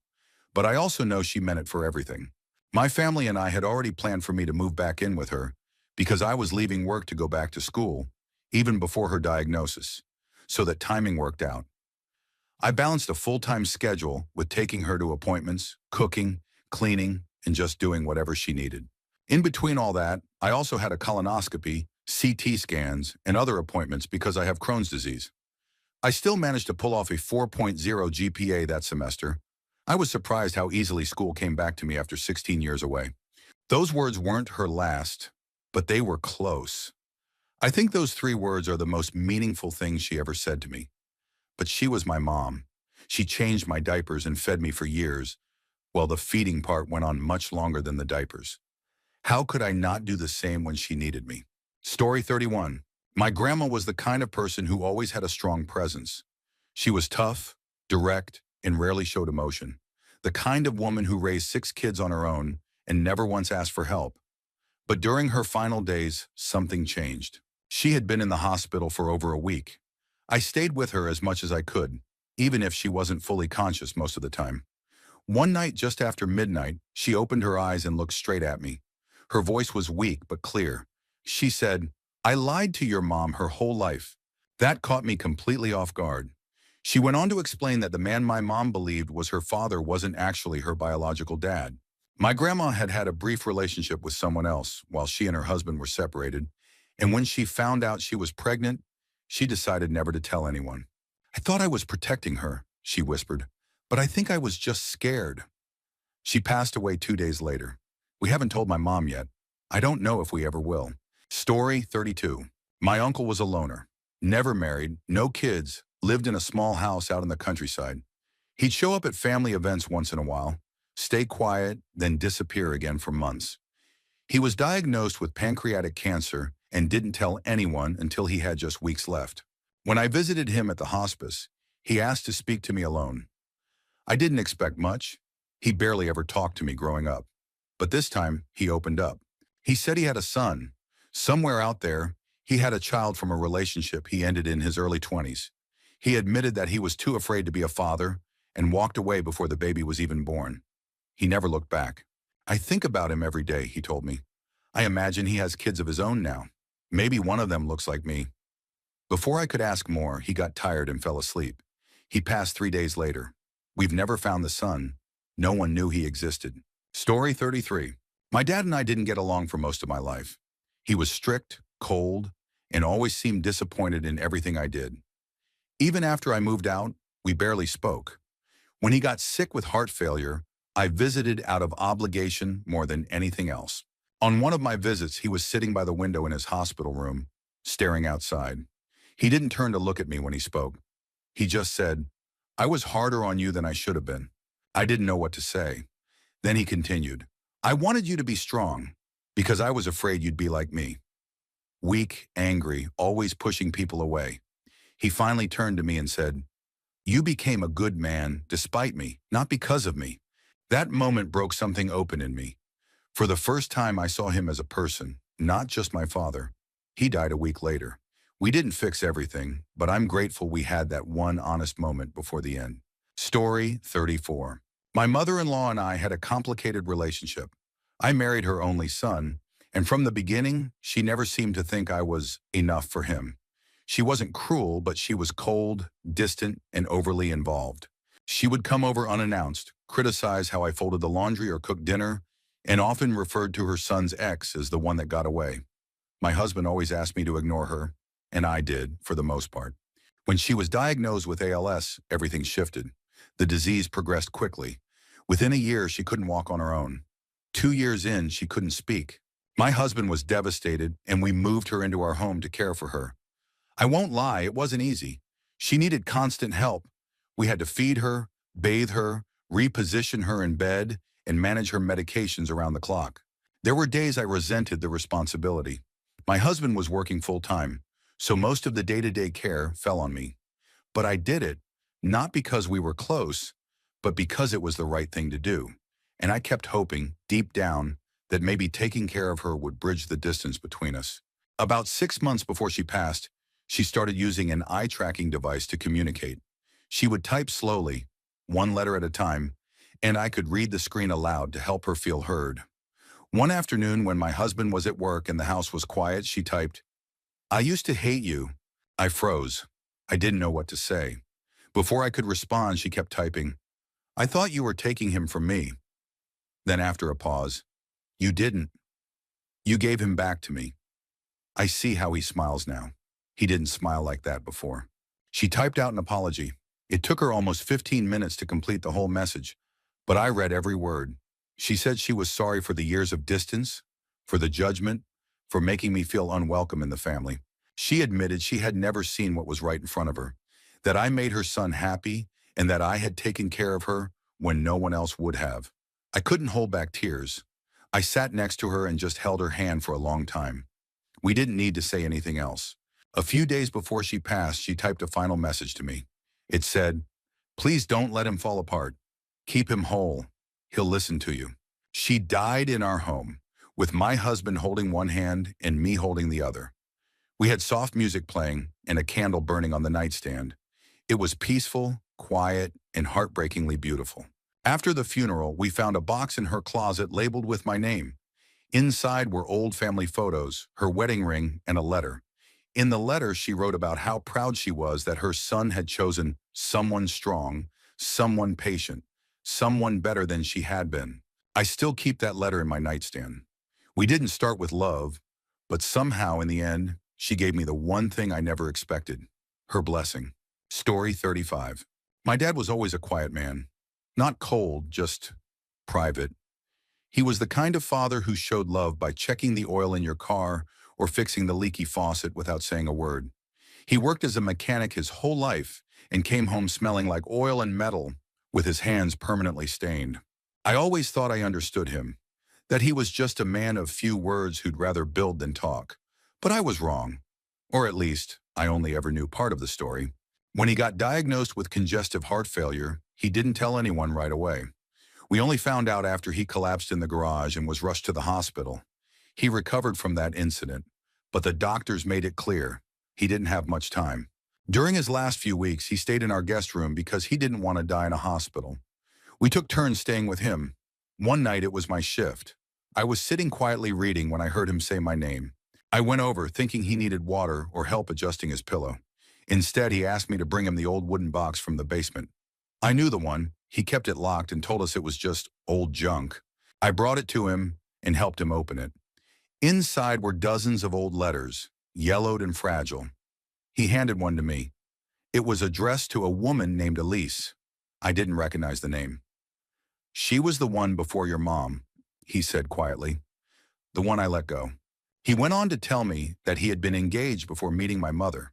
but I also know she meant it for everything. My family and I had already planned for me to move back in with her because I was leaving work to go back to school, even before her diagnosis, so that timing worked out. I balanced a full-time schedule with taking her to appointments, cooking, cleaning, and just doing whatever she needed. In between all that, I also had a colonoscopy, CT scans, and other appointments because I have Crohn's disease. I still managed to pull off a 4.0 GPA that semester. I was surprised how easily school came back to me after 16 years away. Those words weren't her last, but they were close. I think those 3 words are the most meaningful things she ever said to me. But she was my mom. She changed my diapers and fed me for years, while the feeding part went on much longer than the diapers. How could I not do the same when she needed me? Story 31. My grandma was the kind of person who always had a strong presence. She was tough, direct, and rarely showed emotion. The kind of woman who raised 6 kids on her own and never once asked for help. But during her final days, something changed. She had been in the hospital for over a week. I stayed with her as much as I could, even if she wasn't fully conscious most of the time. One night just after midnight, she opened her eyes and looked straight at me. Her voice was weak but clear. She said, "I lied to your mom her whole life." That caught me completely off guard. She went on to explain that the man my mom believed was her father wasn't actually her biological dad. My grandma had had a brief relationship with someone else while she and her husband were separated, and when she found out she was pregnant, she decided never to tell anyone. "I thought I was protecting her," she whispered, "but I think I was just scared." She passed away 2 days later. We haven't told my mom yet. I don't know if we ever will. Story 32. My uncle was a loner. Never married, no kids, lived in a small house out in the countryside. He'd show up at family events once in a while, stay quiet, then disappear again for months. He was diagnosed with pancreatic cancer and didn't tell anyone until he had just weeks left. When I visited him at the hospice, he asked to speak to me alone. I didn't expect much. He barely ever talked to me growing up. But this time, he opened up. He said he had a son. Somewhere out there, he had a child from a relationship he ended in his early 20s. He admitted that he was too afraid to be a father and walked away before the baby was even born. He never looked back. "I think about him every day," he told me. "I imagine he has kids of his own now. Maybe one of them looks like me." Before I could ask more, he got tired and fell asleep. He passed 3 days later. We've never found the son. No one knew he existed. Story 33. My dad and I didn't get along for most of my life. He was strict, cold, and always seemed disappointed in everything I did. Even after I moved out, we barely spoke. When he got sick with heart failure, I visited out of obligation more than anything else. On one of my visits, he was sitting by the window in his hospital room, staring outside. He didn't turn to look at me when he spoke. He just said, "I was harder on you than I should have been." I didn't know what to say. Then he continued, "I wanted you to be strong because I was afraid you'd be like me. Weak, angry, always pushing people away." He finally turned to me and said, "You became a good man despite me, not because of me." That moment broke something open in me. For the first time, I saw him as a person, not just my father. He died a week later. We didn't fix everything, but I'm grateful we had that one honest moment before the end. Story 34. My mother-in-law and I had a complicated relationship. I married her only son, and from the beginning, she never seemed to think I was enough for him. She wasn't cruel, but she was cold, distant, and overly involved. She would come over unannounced, criticize how I folded the laundry or cooked dinner, and often referred to her son's ex as the one that got away. My husband always asked me to ignore her, and I did, for the most part. When she was diagnosed with ALS, everything shifted. The disease progressed quickly. Within a year, she couldn't walk on her own. 2 years in, she couldn't speak. My husband was devastated, and we moved her into our home to care for her. I won't lie, it wasn't easy. She needed constant help. We had to feed her, bathe her, reposition her in bed, and manage her medications around the clock. There were days I resented the responsibility. My husband was working full-time, so most of the day-to-day care fell on me. But I did it, not because we were close, but because it was the right thing to do. And I kept hoping, deep down, that maybe taking care of her would bridge the distance between us. About 6 months before she passed, she started using an eye-tracking device to communicate. She would type slowly, one letter at a time, and I could read the screen aloud to help her feel heard. One afternoon when my husband was at work and the house was quiet, she typed, "I used to hate you." I froze. I didn't know what to say. Before I could respond, she kept typing, "I thought you were taking him from me." Then after a pause, "You didn't. You gave him back to me." I see how he smiles now. He didn't smile like that before. She typed out an apology. It took her almost 15 minutes to complete the whole message, but I read every word. She said she was sorry for the years of distance, for the judgment, for making me feel unwelcome in the family. She admitted she had never seen what was right in front of her, that I made her son happy, and that I had taken care of her when no one else would have. I couldn't hold back tears. I sat next to her and just held her hand for a long time. We didn't need to say anything else. A few days before she passed, she typed a final message to me. It said, "Please don't let him fall apart. Keep him whole. He'll listen to you." She died in our home, with my husband holding one hand and me holding the other. We had soft music playing and a candle burning on the nightstand. It was peaceful, quiet, and heartbreakingly beautiful. After the funeral, we found a box in her closet labeled with my name. Inside were old family photos, her wedding ring, and a letter. In the letter, she wrote about how proud she was that her son had chosen someone strong, someone patient, someone better than she had been. I still keep that letter in my nightstand. We didn't start with love, but somehow in the end, she gave me the one thing I never expected, her blessing. Story 35. My dad was always a quiet man. Not cold, just private. He was the kind of father who showed love by checking the oil in your car or fixing the leaky faucet without saying a word. He worked as a mechanic his whole life and came home smelling like oil and metal with his hands permanently stained. I always thought I understood him, that he was just a man of few words who'd rather build than talk. But I was wrong. Or at least, I only ever knew part of the story. When he got diagnosed with congestive heart failure, he didn't tell anyone right away. We only found out after he collapsed in the garage and was rushed to the hospital. He recovered from that incident, but the doctors made it clear he didn't have much time. During his last few weeks, he stayed in our guest room because he didn't want to die in a hospital. We took turns staying with him. One night it was my shift. I was sitting quietly reading when I heard him say my name. I went over thinking he needed water or help adjusting his pillow. Instead, he asked me to bring him the old wooden box from the basement. I knew the one. He kept it locked and told us it was just old junk. I brought it to him and helped him open it. Inside were dozens of old letters, yellowed and fragile. He handed one to me. It was addressed to a woman named Elise. I didn't recognize the name. "She was the one before your mom," he said quietly. "The one I let go." He went on to tell me that he had been engaged before meeting my mother.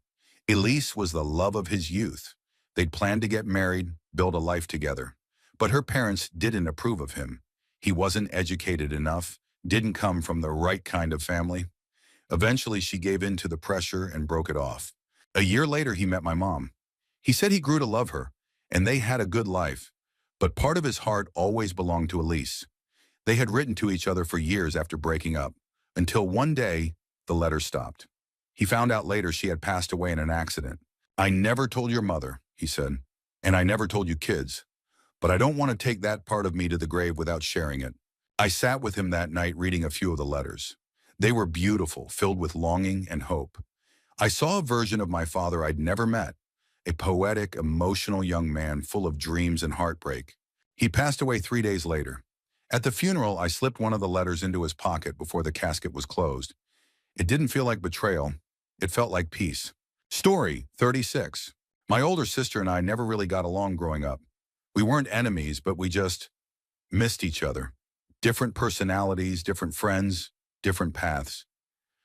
Elise was the love of his youth. They'd planned to get married, build a life together. But her parents didn't approve of him. He wasn't educated enough, didn't come from the right kind of family. Eventually, she gave in to the pressure and broke it off. A year later, he met my mom. He said he grew to love her, and they had a good life. But part of his heart always belonged to Elise. They had written to each other for years after breaking up, until one day, the letters stopped. He found out later she had passed away in an accident. "I never told your mother," he said, "and I never told you kids. But I don't want to take that part of me to the grave without sharing it." I sat with him that night reading a few of the letters. They were beautiful, filled with longing and hope. I saw a version of my father I'd never met, a poetic, emotional young man full of dreams and heartbreak. He passed away 3 days later. At the funeral, I slipped one of the letters into his pocket before the casket was closed. It didn't feel like betrayal. It felt like peace. Story 36. My older sister and I never really got along growing up. We weren't enemies, but we just missed each other. Different personalities, different friends, different paths.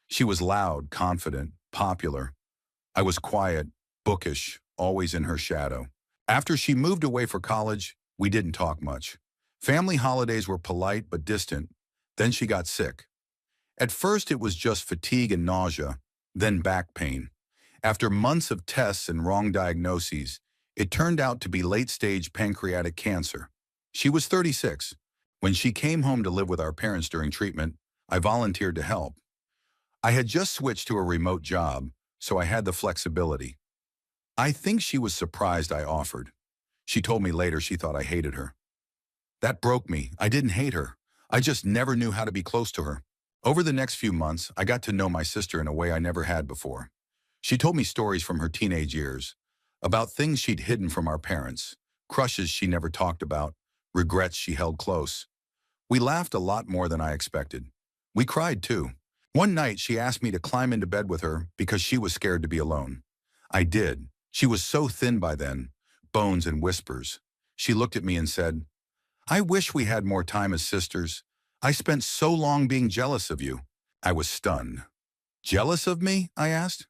She was loud, confident, popular. I was quiet, bookish, always in her shadow. After she moved away for college, we didn't talk much. Family holidays were polite but distant. Then she got sick. At first it was just fatigue and nausea, then back pain. After months of tests and wrong diagnoses, it turned out to be late-stage pancreatic cancer. She was 36. When she came home to live with our parents during treatment, I volunteered to help. I had just switched to a remote job, so I had the flexibility. I think she was surprised I offered. She told me later she thought I hated her. That broke me. I didn't hate her. I just never knew how to be close to her. Over the next few months, I got to know my sister in a way I never had before. She told me stories from her teenage years, about things she'd hidden from our parents, crushes she never talked about, regrets she held close. We laughed a lot more than I expected. We cried too. One night, she asked me to climb into bed with her because she was scared to be alone. I did. She was so thin by then, bones and whispers. She looked at me and said, "I wish we had more time as sisters. I spent so long being jealous of you." I was stunned. "Jealous of me?" I asked.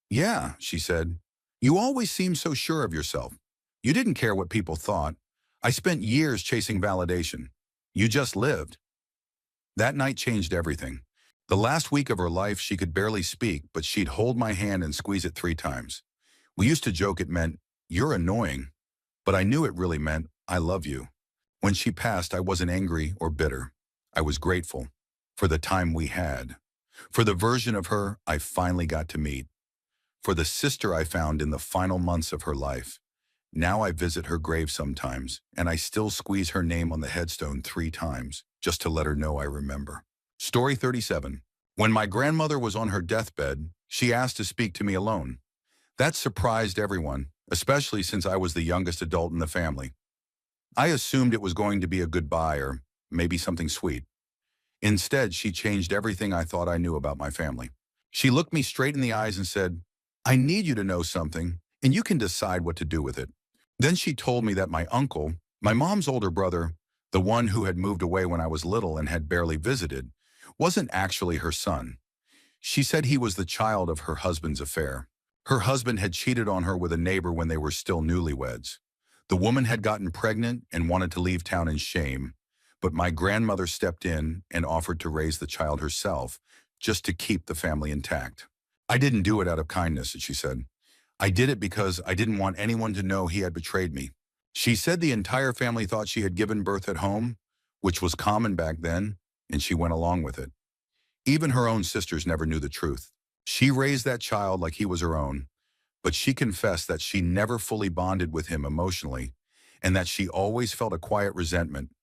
"Yeah," she said. "You always seemed so sure of yourself. You didn't care what people thought. I spent years chasing validation. You just lived." That night changed everything. The last week of her life, she could barely speak, but she'd hold my hand and squeeze it 3 times. We used to joke it meant, "You're annoying," but I knew it really meant, "I love you." When she passed, I wasn't angry or bitter. I was grateful for the time we had, for the version of her I finally got to meet, for the sister I found in the final months of her life. Now I visit her grave sometimes, and I still squeeze her name on the headstone 3 times, just to let her know I remember. Story 37. When my grandmother was on her deathbed, she asked to speak to me alone. That surprised everyone, especially since I was the youngest adult in the family. I assumed it was going to be a goodbye or maybe something sweet. Instead, she changed everything I thought I knew about my family. She looked me straight in the eyes and said, "I need you to know something, and you can decide what to do with it." Then she told me that my uncle, my mom's older brother, the one who had moved away when I was little and had barely visited, wasn't actually her son. She said he was the child of her husband's affair. Her husband had cheated on her with a neighbor when they were still newlyweds. The woman had gotten pregnant and wanted to leave town in shame, but my grandmother stepped in and offered to raise the child herself, just to keep the family intact. "I didn't do it out of kindness," she said. "I did it because I didn't want anyone to know he had betrayed me." She said the entire family thought she had given birth at home, which was common back then, and she went along with it. Even her own sisters never knew the truth. She raised that child like he was her own, but she confessed that she never fully bonded with him emotionally and that she always felt a quiet resentment,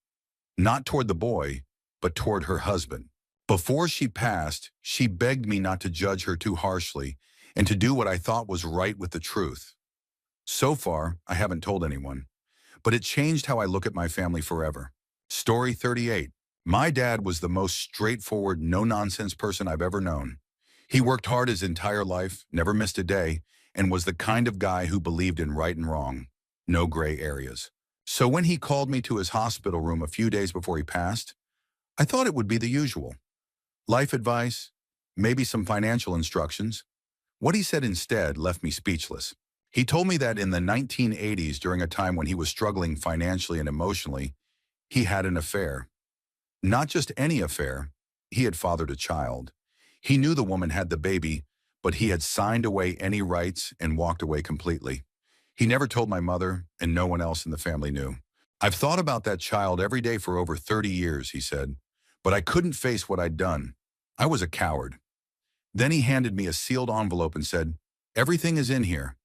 not toward the boy, but toward her husband. Before she passed, she begged me not to judge her too harshly and to do what I thought was right with the truth. So far, I haven't told anyone, but it changed how I look at my family forever. Story 38. My dad was the most straightforward, no-nonsense person I've ever known. He worked hard his entire life, never missed a day, and was the kind of guy who believed in right and wrong, no gray areas. So when he called me to his hospital room a few days before he passed, I thought it would be the usual. Life advice, maybe some financial instructions. What he said instead left me speechless. He told me that in the 1980s, during a time when he was struggling financially and emotionally, he had an affair. Not just any affair, he had fathered a child. He knew the woman had the baby, but he had signed away any rights and walked away completely. He never told my mother, and no one else in the family knew. "I've thought about that child every day for over 30 years, he said, but I couldn't face what I'd done. I was a coward." Then he handed me a sealed envelope and said, "Everything is in here.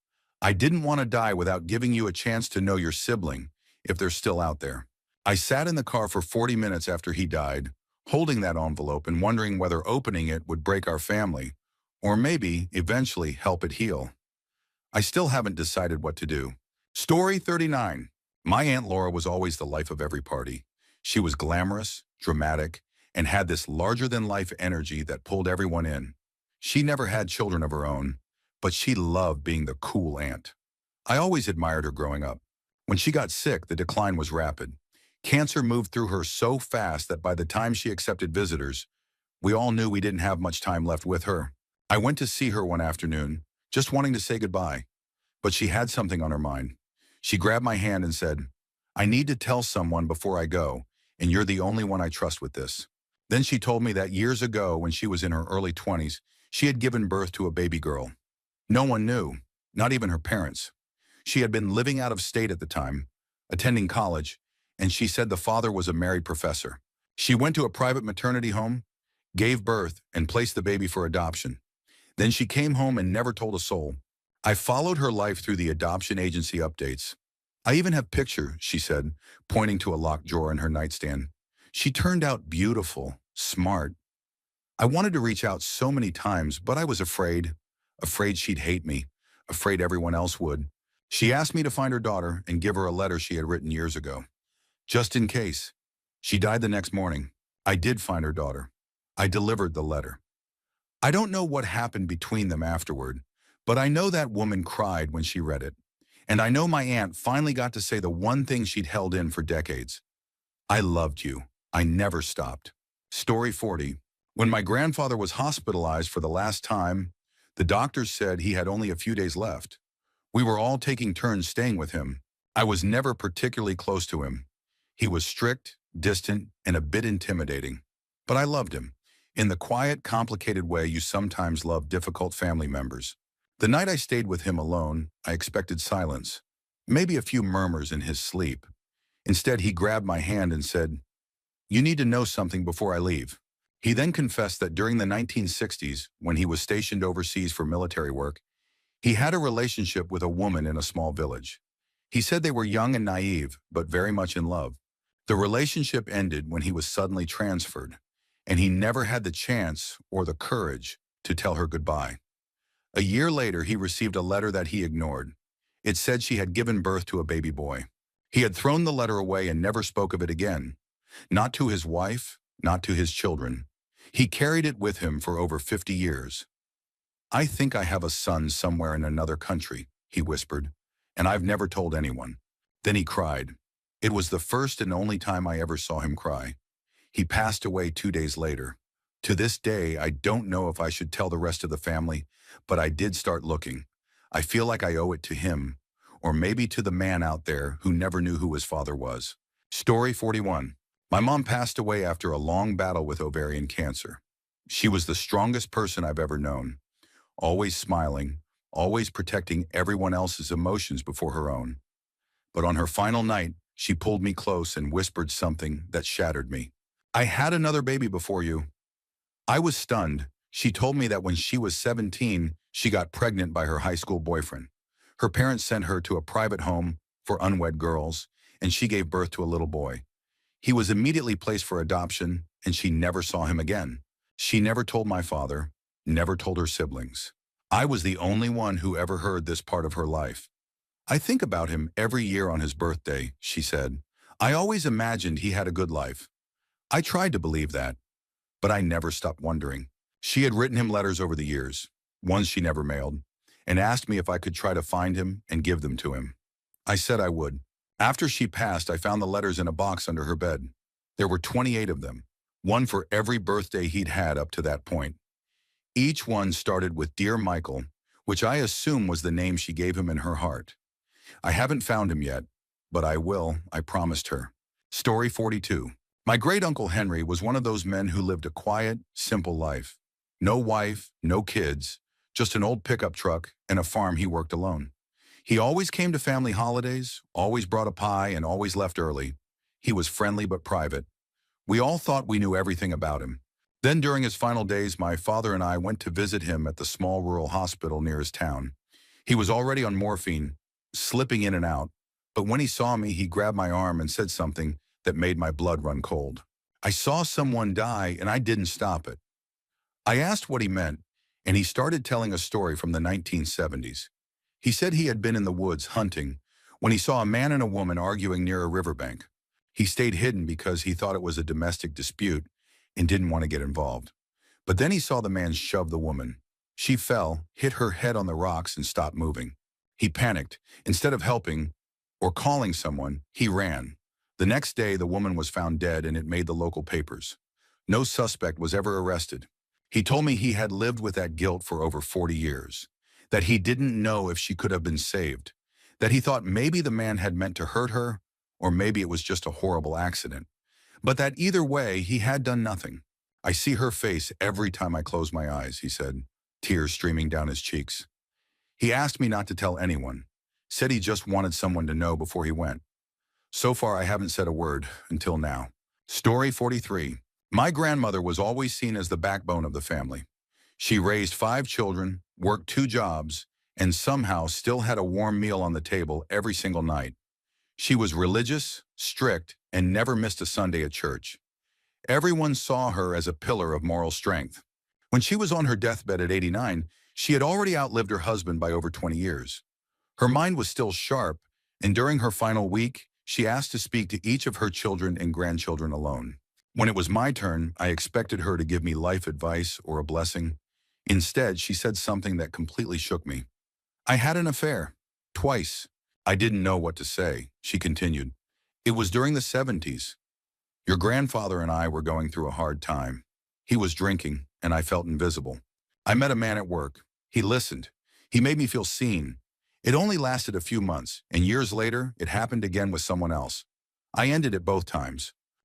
I didn't want to die without giving you a chance to know your sibling, if they're still out there." I sat in the car for 40 minutes after he died, holding that envelope and wondering whether opening it would break our family, or maybe eventually help it heal. I still haven't decided what to do. Story 39. My Aunt Laura was always the life of every party. She was glamorous, dramatic, and had this larger-than-life energy that pulled everyone in. She never had children of her own, but she loved being the cool aunt. I always admired her growing up. When she got sick, the decline was rapid. Cancer moved through her so fast that by the time she accepted visitors, we all knew we didn't have much time left with her. I went to see her one afternoon, just wanting to say goodbye, but she had something on her mind. She grabbed my hand and said, "I need to tell someone before I go, and you're the only one I trust with this." Then she told me that years ago, when she was in her early 20s, she had given birth to a baby girl. No one knew, not even her parents. She had been living out of state at the time, attending college, and she said the father was a married professor. She went to a private maternity home, gave birth, and placed the baby for adoption. Then she came home and never told a soul. I followed her life through the adoption agency updates. "I even have picture," she said, pointing to a locked drawer in her nightstand. "She turned out beautiful, smart. I wanted to reach out so many times, but I was afraid she'd hate me, afraid everyone else would. She asked me to find her daughter and give her a letter she had written years ago. Just in case. She died the next morning. I did find her daughter. I delivered the letter. I don't know what happened between them afterward, but I know that woman cried when she read it. And I know my aunt finally got to say the one thing she'd held in for decades. I loved you. I never stopped." Story 40. When my grandfather was hospitalized for the last time, the doctors said he had only a few days left. We were all taking turns staying with him. I was never particularly close to him. He was strict, distant, and a bit intimidating. But I loved him. in the quiet, complicated way you sometimes love difficult family members. The night I stayed with him alone, I expected silence, maybe a few murmurs in his sleep. Instead, he grabbed my hand and said, "You need to know something before I leave." He then confessed that during the 1960s, when he was stationed overseas for military work, he had a relationship with a woman in a small village. He said they were young and naive, but very much in love. The relationship ended when he was suddenly transferred, and he never had the chance or the courage to tell her goodbye. A year later, he received a letter that he ignored. It said she had given birth to a baby boy. He had thrown the letter away and never spoke of it again. Not to his wife, not to his children. He carried it with him for over 50 years. "I think I have a son somewhere in another country," he whispered, "and I've never told anyone." Then he cried. It was the first and only time I ever saw him cry. He passed away 2 days later. To this day, I don't know if I should tell the rest of the family, but I did start looking. I feel like I owe it to him, or maybe to the man out there who never knew who his father was. Story 41. My mom passed away after a long battle with ovarian cancer. She was the strongest person I've ever known, always smiling, always protecting everyone else's emotions before her own. But on her final night, she pulled me close and whispered something that shattered me. "I had another baby before you." I was stunned. She told me that when she was 17, she got pregnant by her high school boyfriend. Her parents sent her to a private home for unwed girls, and she gave birth to a little boy. He was immediately placed for adoption, and she never saw him again. She never told my father, never told her siblings. I was the only one who ever heard this part of her life. "I think about him every year on his birthday," she said. "I always imagined he had a good life." I tried to believe that, but I never stopped wondering. She had written him letters over the years, ones she never mailed, and asked me if I could try to find him and give them to him. I said I would. After she passed, I found the letters in a box under her bed. There were 28 of them, one for every birthday he'd had up to that point. Each one started with "Dear Michael," which I assume was the name she gave him in her heart. I haven't found him yet, but I will, I promised her. Story 42. My great-uncle Henry was one of those men who lived a quiet, simple life. No wife, no kids, just an old pickup truck and a farm he worked alone. He always came to family holidays, always brought a pie, and always left early. He was friendly but private. We all thought we knew everything about him. Then during his final days, my father and I went to visit him at the small rural hospital near his town. He was already on morphine, slipping in and out, but when he saw me, he grabbed my arm and said something that made my blood run cold. "I saw someone die, and I didn't stop it." I asked what he meant, and he started telling a story from the 1970s. He said he had been in the woods hunting when he saw a man and a woman arguing near a riverbank. He stayed hidden because he thought it was a domestic dispute and didn't want to get involved. But then he saw the man shove the woman. She fell, hit her head on the rocks, and stopped moving. He panicked. Instead of helping or calling someone, he ran. The next day, the woman was found dead, and it made the local papers. No suspect was ever arrested. He told me he had lived with that guilt for over 40 years, that he didn't know if she could have been saved, that he thought maybe the man had meant to hurt her, or maybe it was just a horrible accident, but that either way, he had done nothing. "I see her face every time I close my eyes," he said, tears streaming down his cheeks. He asked me not to tell anyone, said he just wanted someone to know before he went. So far, I haven't said a word until now. Story 43. My grandmother was always seen as the backbone of the family. She raised 5 children, worked 2 jobs, and somehow still had a warm meal on the table every single night. She was religious, strict, and never missed a Sunday at church. Everyone saw her as a pillar of moral strength. When she was on her deathbed at 89, she had already outlived her husband by over 20 years. Her mind was still sharp, and during her final week, she asked to speak to each of her children and grandchildren alone. When it was my turn, I expected her to give me life advice or a blessing. Instead, she said something that completely shook me. "I had an affair. Twice. I didn't know what to say," she continued. "It was during the 70s. Your grandfather and I were going through a hard time. He was drinking, and I felt invisible. I met a man at work. He listened. He made me feel seen. It only lasted a few months, and years later, it happened again with someone else. I ended it both times.